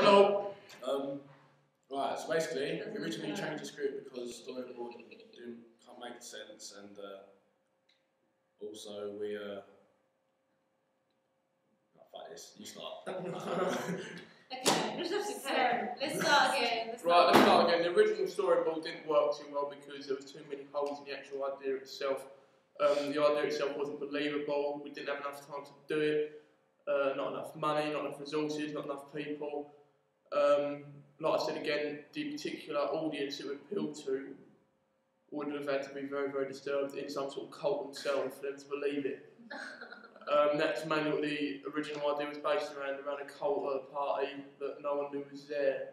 Hello. Right, so basically, we originally changed the script because storyboard can't make sense, and also we fuck this, you start. Okay, let's start again. Let's start again. The original storyboard didn't work too well because there was too many holes in the actual idea itself. The idea itself wasn't believable. We didn't have enough time to do it. Not enough money, not enough resources, not enough people. Like I said again, the particular audience it would appeal to would have had to be very, very disturbed in some sort of cult themselves for them to believe it. That's mainly what the original idea was based around a cult at a party that no one knew was there.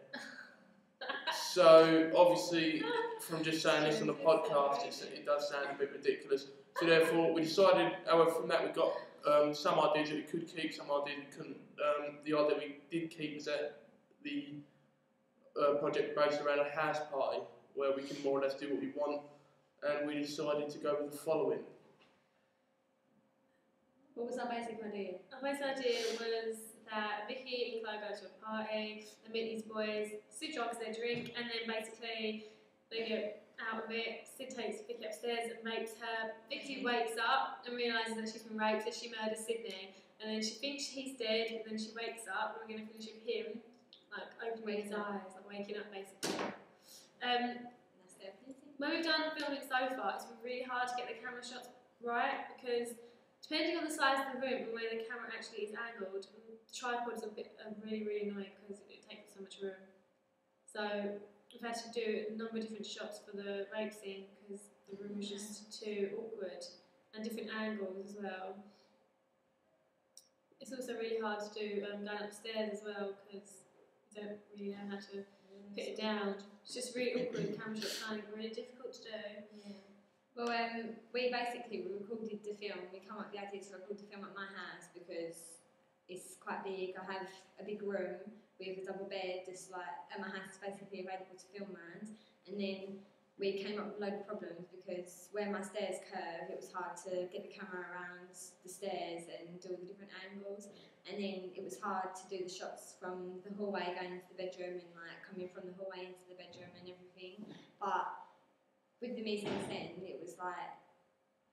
So obviously, from just saying this on the podcast, it does sound a bit ridiculous. So therefore, we decided, however, from that we got some ideas that we could keep, some ideas we couldn't. The idea we did keep was that the project based around a house party where we can more or less do what we want, and we decided to go with the following. What was our basic idea? Our basic idea was that Vicky and Chloe go to a party, they meet these boys, Sid drops their drink, and then basically they get out of it. Sid takes Vicky upstairs and rapes her. Vicky wakes up and realises that she's been raped, that she murdered Sydney, and then she thinks he's dead, and then she wakes up, and we're going to finish with him, like opening his eyes, like waking up basically. When we've done filming so far, it's been really hard to get the camera shots right because depending on the size of the room and where the camera actually is angled, tripods are really, really annoying because it takes so much room. So we've had to do a number of different shots for the rape scene because the room was just too awkward, and different angles as well. It's also really hard to do going upstairs as well because you don't really know how to put it down. It's just really awkward. Camera shots find it really difficult to do. Yeah. Well, we recorded the film. We come up with the idea to record the film at my house because it's quite big. I have a big room with a double bed, just like at my house is basically available to film around. And then we came up with a load of problems because where my stairs curve, it was hard to get the camera around the stairs and do all the different angles. And then it was hard to do the shots from the hallway going into the bedroom and like coming from the hallway into the bedroom and everything. But with the mise en scène, it was like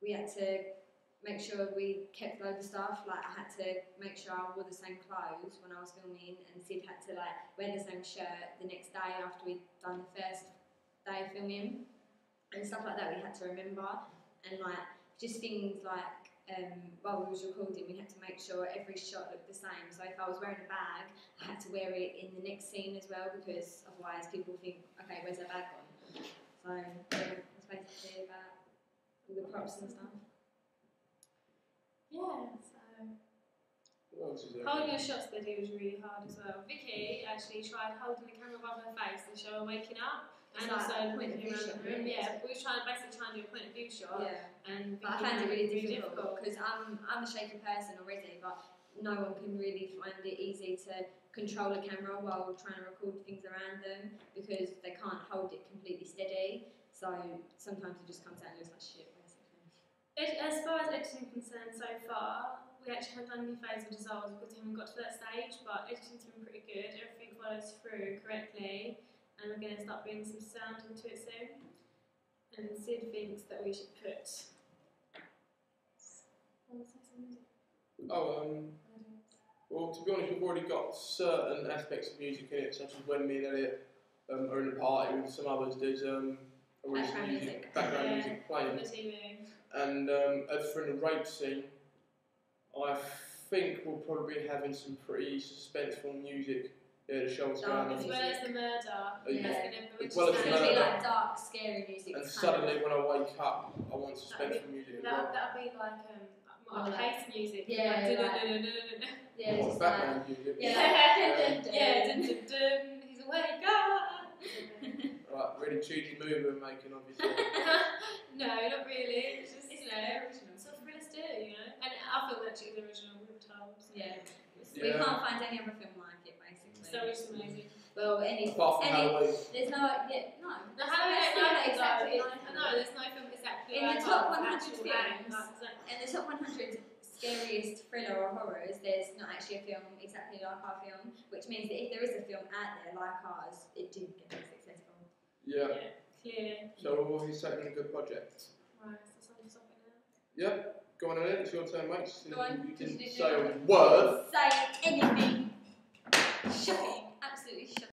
we had to make sure we kept loads of stuff. Like I had to make sure I wore the same clothes when I was filming, and Sid had to like wear the same shirt the next day after we'd done the first day of filming and stuff like that. We had to remember, and like just things like while we was recording, we had to make sure every shot looked the same. So if I was wearing a bag, I had to wear it in the next scene as well because otherwise people think, okay, where's her bag gone? So yeah, that's basically about all the props and stuff. Yeah, so holding a shot steady was really hard as well. Vicky actually tried holding the camera above her face to show her waking up, and like also point of view around the shot, room. really. Yeah, we were basically trying to do a point of view shot. Yeah. And But I found it really difficult because I'm a shaky person already, but no one can really find it easy to control a camera while trying to record things around them because they can't hold it completely steady. So sometimes it just comes out and looks like shit, basically. As far as editing is concerned so far, we actually haven't done any phase or dissolves because we haven't got to that stage, but editing's been pretty good. Everything follows through correctly, and we're going to start bringing some sound into it soon. And Sid thinks that we should put. Well, to be honest, we've already got certain aspects of music in it, such as when me and Elliot are in a party with some others, there's background music playing. And as for in the rape scene, I think we'll probably be having some pretty suspenseful music. Yeah, the show is going on. As well as the murder. As well as the It's going to be murder. like dark, scary music. And suddenly when I wake up, I want suspenseful music as well. That'll be like pace music. Yeah, yeah, Or background music. Yeah, dun dun dun. He's awake. Right, really cheesy movie we're making, obviously. No, not really. It's just original. It's what thrillers do, And I feel that it's original. We were told. Yeah. We can't find any other film like it, basically. So it's amazing. Well, apart from Halloween. There's no, no. The Halloween exactly. I know there's no film exactly. In the top 100 films, in the top 100 scariest thriller or horrors, there's not actually a film exactly like our film, which means that if there is a film out there like ours, it didn't get very successful. Yeah. Clear. So we've already taken a good project. Right, so someone's stopping now. Yeah. Go on, Elliot. It's your turn, mate. Go on. You can say a word. Say anything. Shocking.